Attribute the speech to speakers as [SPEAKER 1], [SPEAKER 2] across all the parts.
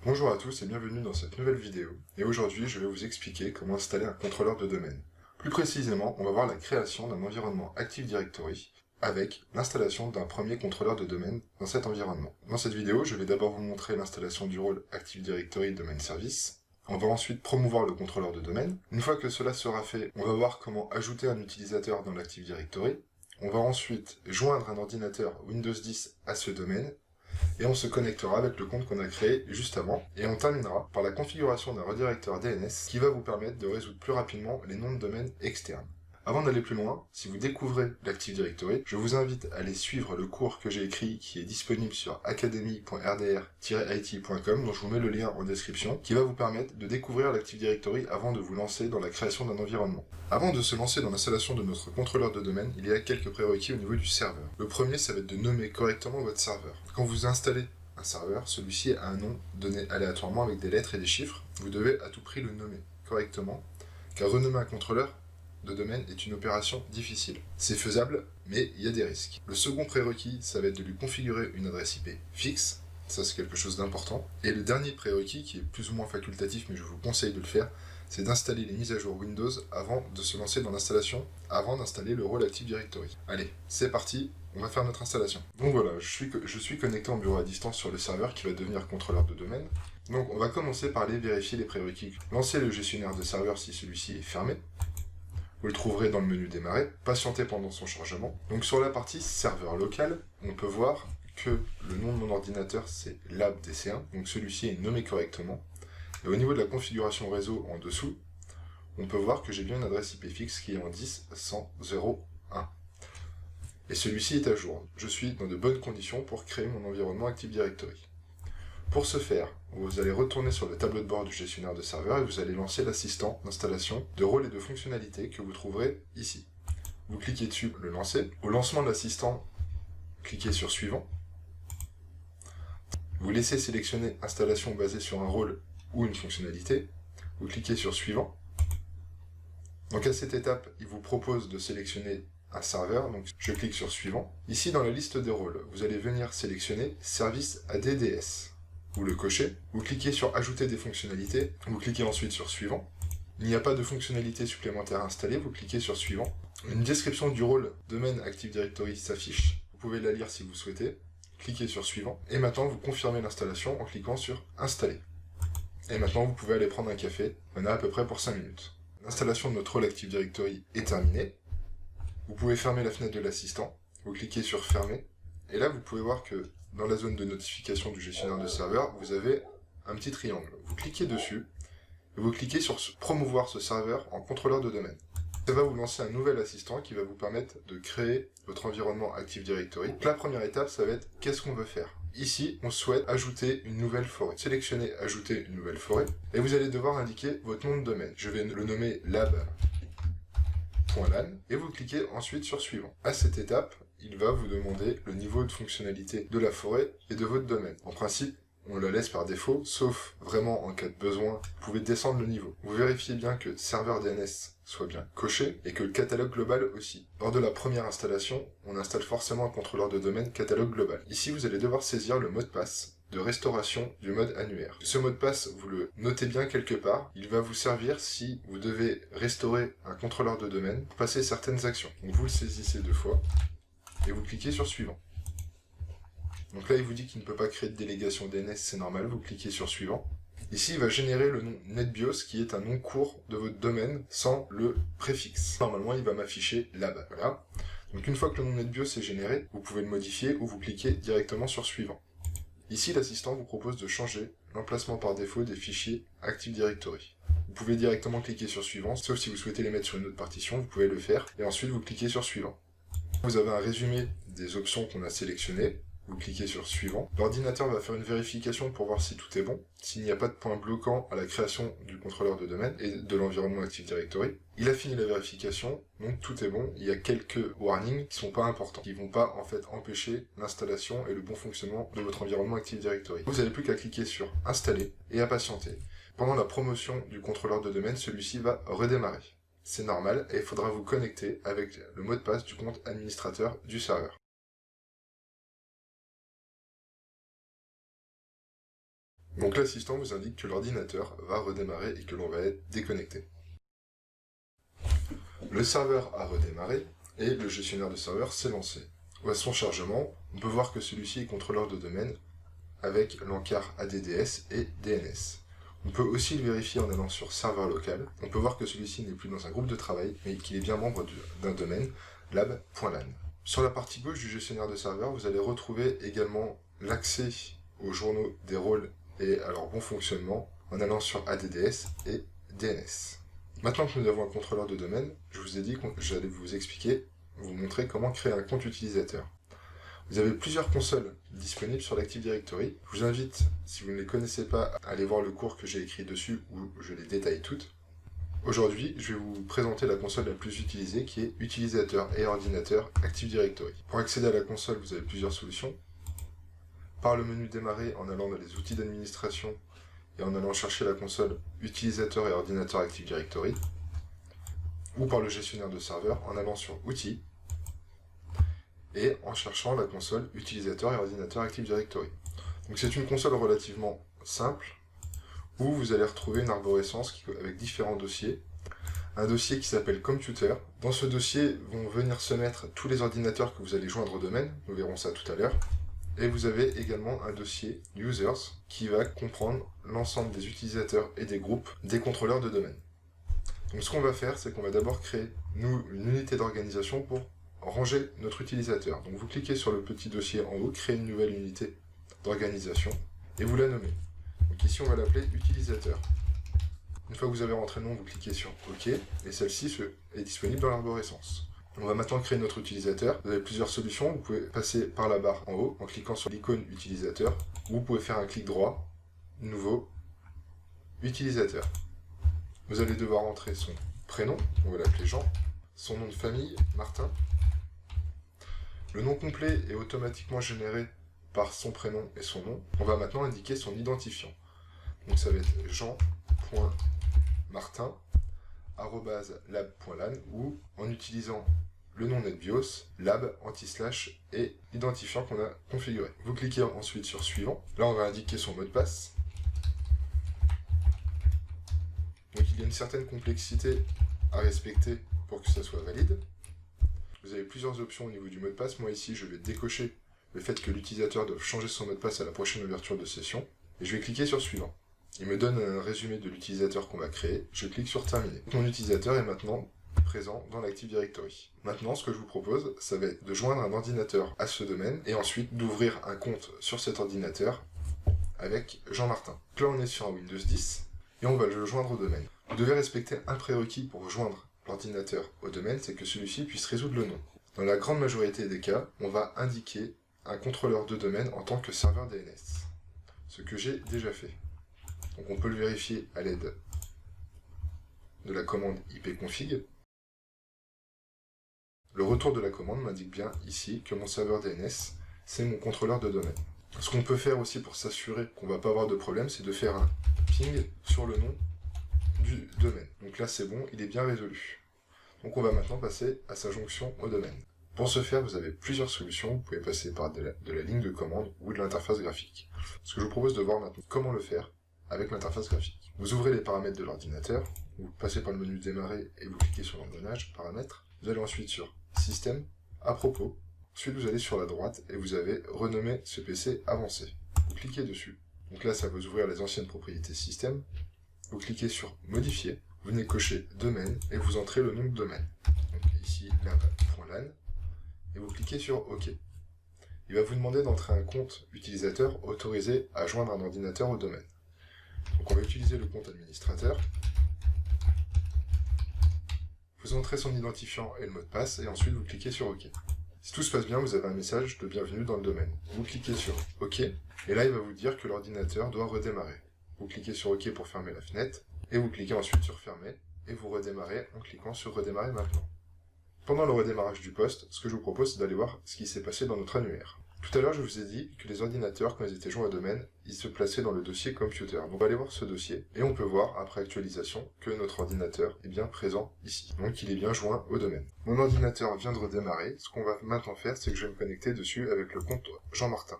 [SPEAKER 1] Bonjour à tous et bienvenue dans cette nouvelle vidéo. Et aujourd'hui, je vais vous expliquer comment installer un contrôleur de domaine. Plus précisément, on va voir la création d'un environnement Active Directory avec l'installation d'un premier contrôleur de domaine dans cet environnement. Dans cette vidéo, je vais d'abord vous montrer l'installation du rôle Active Directory Domain Service. On va ensuite promouvoir le contrôleur de domaine. Une fois que cela sera fait, on va voir comment ajouter un utilisateur dans l'Active Directory. On va ensuite joindre un ordinateur Windows 10 à ce domaine. Et on se connectera avec le compte qu'on a créé juste avant, et on terminera par la configuration d'un redirecteur DNS qui va vous permettre de résoudre plus rapidement les noms de domaine externes. Avant d'aller plus loin, si vous découvrez l'Active Directory, je vous invite à aller suivre le cours que j'ai écrit qui est disponible sur academy.rdr-it.com, dont je vous mets le lien en description, qui va vous permettre de découvrir l'Active Directory avant de vous lancer dans la création d'un environnement. Avant de se lancer dans l'installation de notre contrôleur de domaine, il y a quelques prérequis au niveau du serveur. Le premier, ça va être de nommer correctement votre serveur. Quand vous installez un serveur, celui-ci a un nom donné aléatoirement avec des lettres et des chiffres. Vous devez à tout prix le nommer correctement, car renommer un contrôleur de domaine est une opération difficile. C'est faisable, mais il y a des risques. Le second prérequis, ça va être de lui configurer une adresse IP fixe. Ça, c'est quelque chose d'important. Et le dernier prérequis, qui est plus ou moins facultatif, mais je vous conseille de le faire, c'est d'installer les mises à jour Windows avant de se lancer dans l'installation, avant d'installer le rôle Active Directory. Allez, c'est parti, on va faire notre installation. Donc voilà, je suis connecté en bureau à distance sur le serveur qui va devenir contrôleur de domaine. Donc on va commencer par aller vérifier les prérequis. Lancez le gestionnaire de serveur si celui-ci est fermé. Vous le trouverez dans le menu démarrer, patientez pendant son chargement. Donc sur la partie serveur local, on peut voir que le nom de mon ordinateur c'est labdc1, donc celui-ci est nommé correctement. Et au niveau de la configuration réseau en dessous, on peut voir que j'ai bien une adresse IP fixe qui est en 10.100.0.1. Et celui-ci est à jour. Je suis dans de bonnes conditions pour créer mon environnement Active Directory. Pour ce faire, vous allez retourner sur le tableau de bord du gestionnaire de serveur et vous allez lancer l'assistant d'installation de rôles et de fonctionnalités que vous trouverez ici. Vous cliquez dessus, le lancer. Au lancement de l'assistant, cliquez sur suivant. Vous laissez sélectionner installation basée sur un rôle ou une fonctionnalité. Vous cliquez sur suivant. Donc à cette étape, il vous propose de sélectionner un serveur, donc je clique sur suivant. Ici dans la liste des rôles, vous allez venir sélectionner service ADDS. Vous le cochez, vous cliquez sur ajouter des fonctionnalités, vous cliquez ensuite sur suivant. Il n'y a pas de fonctionnalité supplémentaire installée, vous cliquez sur suivant. Une description du rôle domaine Active Directory s'affiche, vous pouvez la lire si vous souhaitez. Cliquez sur suivant, et maintenant vous confirmez l'installation en cliquant sur installer. Et maintenant vous pouvez aller prendre un café, on a à peu près pour 5 minutes. L'installation de notre rôle Active Directory est terminée. Vous pouvez fermer la fenêtre de l'assistant, vous cliquez sur fermer, et là vous pouvez voir que dans la zone de notification du gestionnaire de serveur, vous avez un petit triangle. Vous cliquez dessus, et vous cliquez sur promouvoir ce serveur en contrôleur de domaine. Ça va vous lancer un nouvel assistant qui va vous permettre de créer votre environnement Active Directory. Donc la première étape, ça va être qu'est-ce qu'on veut faire. Ici, on souhaite ajouter une nouvelle forêt. Sélectionnez ajouter une nouvelle forêt, et vous allez devoir indiquer votre nom de domaine. Je vais le nommer lab.lan, et vous cliquez ensuite sur suivant. À cette étape, il va vous demander le niveau de fonctionnalité de la forêt et de votre domaine. En principe, on la laisse par défaut, sauf vraiment en cas de besoin, vous pouvez descendre le niveau. Vous vérifiez bien que serveur DNS soit bien coché et que le catalogue global aussi. Lors de la première installation, on installe forcément un contrôleur de domaine catalogue global. Ici, vous allez devoir saisir le mot de passe de restauration du mode annuaire. Ce mot de passe, vous le notez bien quelque part, il va vous servir si vous devez restaurer un contrôleur de domaine pour passer certaines actions. Donc vous le saisissez 2 fois, et vous cliquez sur suivant. Donc là, il vous dit qu'il ne peut pas créer de délégation DNS, c'est normal, vous cliquez sur suivant. Ici, il va générer le nom NetBIOS, qui est un nom court de votre domaine, sans le préfixe. Normalement, il va m'afficher là-bas, voilà. Donc une fois que le nom NetBIOS est généré, vous pouvez le modifier ou vous cliquez directement sur suivant. Ici, l'assistant vous propose de changer l'emplacement par défaut des fichiers Active Directory. Vous pouvez directement cliquer sur suivant, sauf si vous souhaitez les mettre sur une autre partition, vous pouvez le faire, et ensuite vous cliquez sur suivant. Vous avez un résumé des options qu'on a sélectionnées. Vous cliquez sur suivant. L'ordinateur va faire une vérification pour voir si tout est bon, s'il n'y a pas de point bloquant à la création du contrôleur de domaine et de l'environnement Active Directory. Il a fini la vérification, donc tout est bon. Il y a quelques warnings qui sont pas importants, qui vont pas en fait empêcher l'installation et le bon fonctionnement de votre environnement Active Directory. Vous n'avez plus qu'à cliquer sur installer et à patienter. Pendant la promotion du contrôleur de domaine, celui-ci va redémarrer. C'est normal et il faudra vous connecter avec le mot de passe du compte administrateur du serveur. Donc l'assistant vous indique que l'ordinateur va redémarrer et que l'on va être déconnecté. Le serveur a redémarré et le gestionnaire de serveur s'est lancé. À son chargement, on peut voir que celui-ci est contrôleur de domaine avec l'encart ADDS et DNS. On peut aussi le vérifier en allant sur serveur local. On peut voir que celui-ci n'est plus dans un groupe de travail, mais qu'il est bien membre d'un domaine, lab.lan. Sur la partie gauche du gestionnaire de serveur, vous allez retrouver également l'accès aux journaux des rôles et à leur bon fonctionnement en allant sur ADDS et DNS. Maintenant que nous avons un contrôleur de domaine, je vous ai dit que j'allais vous expliquer, vous montrer comment créer un compte utilisateur. Vous avez plusieurs consoles disponibles sur l'Active Directory. Je vous invite, si vous ne les connaissez pas, à aller voir le cours que j'ai écrit dessus où je les détaille toutes. Aujourd'hui, je vais vous présenter la console la plus utilisée qui est Utilisateur et Ordinateur Active Directory. Pour accéder à la console, vous avez plusieurs solutions. Par le menu Démarrer en allant dans les outils d'administration et en allant chercher la console Utilisateur et Ordinateur Active Directory. Ou par le gestionnaire de serveur en allant sur Outils et en cherchant la console Utilisateur et Ordinateur Active Directory. Donc c'est une console relativement simple, où vous allez retrouver une arborescence avec différents dossiers. Un dossier qui s'appelle Computer. Dans ce dossier vont venir se mettre tous les ordinateurs que vous allez joindre au domaine, nous verrons ça tout à l'heure. Et vous avez également un dossier Users, qui va comprendre l'ensemble des utilisateurs et des groupes des contrôleurs de domaine. Donc ce qu'on va faire, c'est qu'on va d'abord créer, nous, une unité d'organisation pour ranger notre utilisateur. Donc vous cliquez sur le petit dossier en haut, créer une nouvelle unité d'organisation, et vous la nommez. Donc ici on va l'appeler utilisateur. Une fois que vous avez rentré le nom, vous cliquez sur OK, et celle-ci est disponible dans l'arborescence. On va maintenant créer notre utilisateur. Vous avez plusieurs solutions, vous pouvez passer par la barre en haut, en cliquant sur l'icône utilisateur, ou vous pouvez faire un clic droit, nouveau, utilisateur. Vous allez devoir entrer son prénom, on va l'appeler Jean, son nom de famille, Martin. Le nom complet est automatiquement généré par son prénom et son nom. On va maintenant indiquer son identifiant. Donc ça va être jean.martin@lab.lan ou en utilisant le nom NetBIOS, lab, anti-slash et l'identifiant qu'on a configuré. Vous cliquez ensuite sur suivant. Là on va indiquer son mot de passe. Donc il y a une certaine complexité à respecter pour que ça soit valide. Vous avez plusieurs options au niveau du mot de passe. Moi ici, je vais décocher le fait que l'utilisateur doit changer son mot de passe à la prochaine ouverture de session. Et je vais cliquer sur suivant. Il me donne un résumé de l'utilisateur qu'on va créer. Je clique sur terminer. Mon utilisateur est maintenant présent dans l'Active Directory. Maintenant, ce que je vous propose, ça va être de joindre un ordinateur à ce domaine et ensuite d'ouvrir un compte sur cet ordinateur avec Jean-Martin. Là, on est sur un Windows 10 et on va le joindre au domaine. Vous devez respecter un prérequis pour joindre l'ordinateur au domaine, c'est que celui-ci puisse résoudre le nom. Dans la grande majorité des cas, on va indiquer un contrôleur de domaine en tant que serveur DNS. Ce que j'ai déjà fait. Donc on peut le vérifier à l'aide de la commande ipconfig. Le retour de la commande m'indique bien ici que mon serveur DNS, c'est mon contrôleur de domaine. Ce qu'on peut faire aussi pour s'assurer qu'on ne va pas avoir de problème, c'est de faire un ping sur le nom du domaine. Donc là c'est bon, il est bien résolu. Donc on va maintenant passer à sa jonction au domaine. Pour ce faire, vous avez plusieurs solutions. Vous pouvez passer par de la ligne de commande ou de l'interface graphique. Ce que je vous propose de voir maintenant, comment le faire avec l'interface graphique. Vous ouvrez les paramètres de l'ordinateur, vous passez par le menu démarrer et vous cliquez sur l'engrenage, paramètres. Vous allez ensuite sur système, à propos. Ensuite vous allez sur la droite et vous avez renommé ce PC avancé. Vous cliquez dessus. Donc là ça va vous ouvrir les anciennes propriétés système. Vous cliquez sur modifier, vous venez cocher domaine et vous entrez le nom de domaine. Donc ici lab.lan et vous cliquez sur OK. Il va vous demander d'entrer un compte utilisateur autorisé à joindre un ordinateur au domaine. Donc on va utiliser le compte administrateur. Vous entrez son identifiant et le mot de passe et ensuite vous cliquez sur OK. Si tout se passe bien, vous avez un message de bienvenue dans le domaine. Vous cliquez sur OK et là il va vous dire que l'ordinateur doit redémarrer. Vous cliquez sur OK pour fermer la fenêtre, et vous cliquez ensuite sur fermer, et vous redémarrez en cliquant sur redémarrer maintenant. Pendant le redémarrage du poste, ce que je vous propose, c'est d'aller voir ce qui s'est passé dans notre annuaire. Tout à l'heure, je vous ai dit que les ordinateurs, quand ils étaient joints au domaine, ils se plaçaient dans le dossier Computer. Donc on va aller voir ce dossier, et on peut voir, après actualisation, que notre ordinateur est bien présent ici. Donc il est bien joint au domaine. Mon ordinateur vient de redémarrer. Ce qu'on va maintenant faire, c'est que je vais me connecter dessus avec le compte Jean-Martin.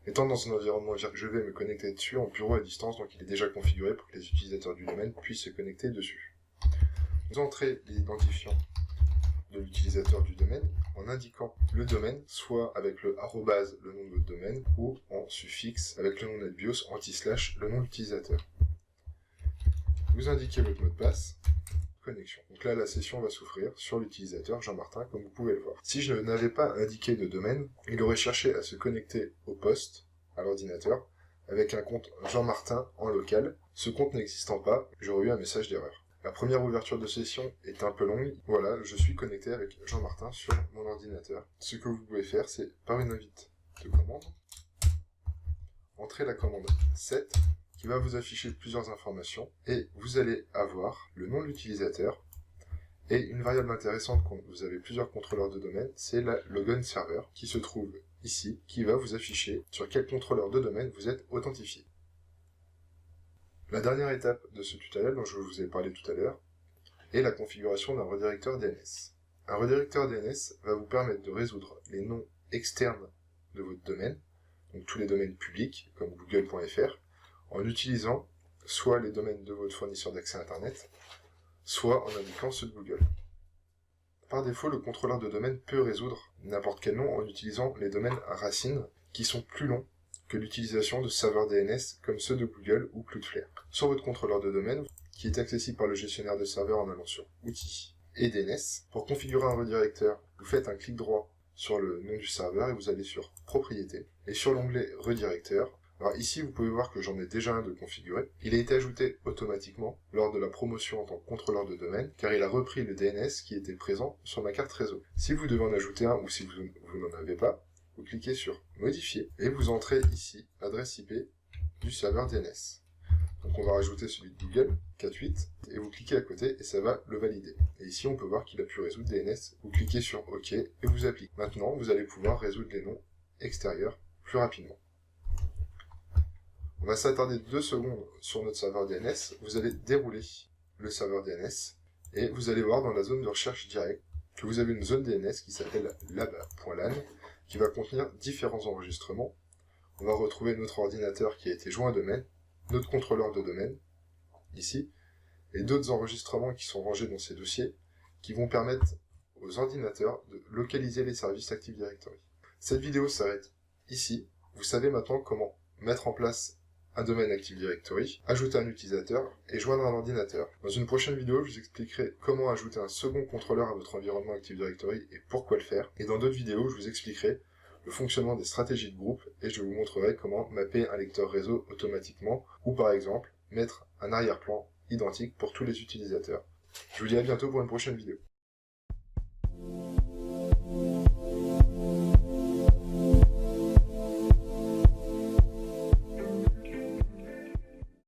[SPEAKER 1] Étant dans un environnement virtuel, je vais me connecter dessus en bureau à distance, donc il est déjà configuré pour que les utilisateurs du domaine puissent se connecter dessus. Vous entrez l'identifiant de l'utilisateur du domaine en indiquant le domaine, soit avec le arrobase, le nom de votre domaine, ou en suffixe avec le nom NetBIOS, anti-slash, le nom de l'utilisateur. Vous indiquez votre mot de passe, connexion. Donc là, la session va s'ouvrir sur l'utilisateur Jean-Martin, comme vous pouvez le voir. Si je n'avais pas indiqué de domaine, il aurait cherché à se connecter au poste, à l'ordinateur, avec un compte Jean-Martin en local. Ce compte n'existant pas, j'aurais eu un message d'erreur. La première ouverture de session est un peu longue. Voilà, je suis connecté avec Jean-Martin sur mon ordinateur. Ce que vous pouvez faire, c'est par une invite de commande, entrer la commande set, qui va vous afficher plusieurs informations, et vous allez avoir le nom de l'utilisateur, et une variable intéressante quand vous avez plusieurs contrôleurs de domaine, c'est la logon server, qui se trouve ici, qui va vous afficher sur quel contrôleur de domaine vous êtes authentifié. La dernière étape de ce tutoriel dont je vous ai parlé tout à l'heure est la configuration d'un redirecteur DNS. Un redirecteur DNS va vous permettre de résoudre les noms externes de votre domaine, donc tous les domaines publics comme google.fr, en utilisant soit les domaines de votre fournisseur d'accès Internet, soit en indiquant ceux de Google. Par défaut, le contrôleur de domaine peut résoudre n'importe quel nom en utilisant les domaines racines qui sont plus longs que l'utilisation de serveurs DNS comme ceux de Google ou Cloudflare. Sur votre contrôleur de domaine, qui est accessible par le gestionnaire de serveurs en allant sur Outils et DNS, pour configurer un redirecteur, vous faites un clic droit sur le nom du serveur et vous allez sur Propriétés. Et sur l'onglet Redirecteur, alors ici vous pouvez voir que j'en ai déjà un de configuré. Il a été ajouté automatiquement lors de la promotion en tant que contrôleur de domaine, car il a repris le DNS qui était présent sur ma carte réseau. Si vous devez en ajouter un ou si vous n'en avez pas, vous cliquez sur Modifier et vous entrez ici l'adresse IP du serveur DNS. Donc on va rajouter celui de Google, 48, et vous cliquez à côté et ça va le valider. Et ici on peut voir qu'il a pu résoudre DNS, vous cliquez sur OK et vous appliquez. Maintenant vous allez pouvoir résoudre les noms extérieurs plus rapidement. On va s'attarder 2 secondes sur notre serveur DNS, vous allez dérouler le serveur DNS et vous allez voir dans la zone de recherche directe que vous avez une zone DNS qui s'appelle lab.lan qui va contenir différents enregistrements. On va retrouver notre ordinateur qui a été joint à domaine, notre contrôleur de domaine, ici, et d'autres enregistrements qui sont rangés dans ces dossiers, qui vont permettre aux ordinateurs de localiser les services Active Directory. Cette vidéo s'arrête ici. Vous savez maintenant comment mettre en place un domaine Active Directory, ajouter un utilisateur et joindre un ordinateur. Dans une prochaine vidéo, je vous expliquerai comment ajouter un second contrôleur à votre environnement Active Directory et pourquoi le faire. Et dans d'autres vidéos, je vous expliquerai le fonctionnement des stratégies de groupe et je vous montrerai comment mapper un lecteur réseau automatiquement ou par exemple mettre un arrière-plan identique pour tous les utilisateurs. Je vous dis à bientôt pour une prochaine vidéo.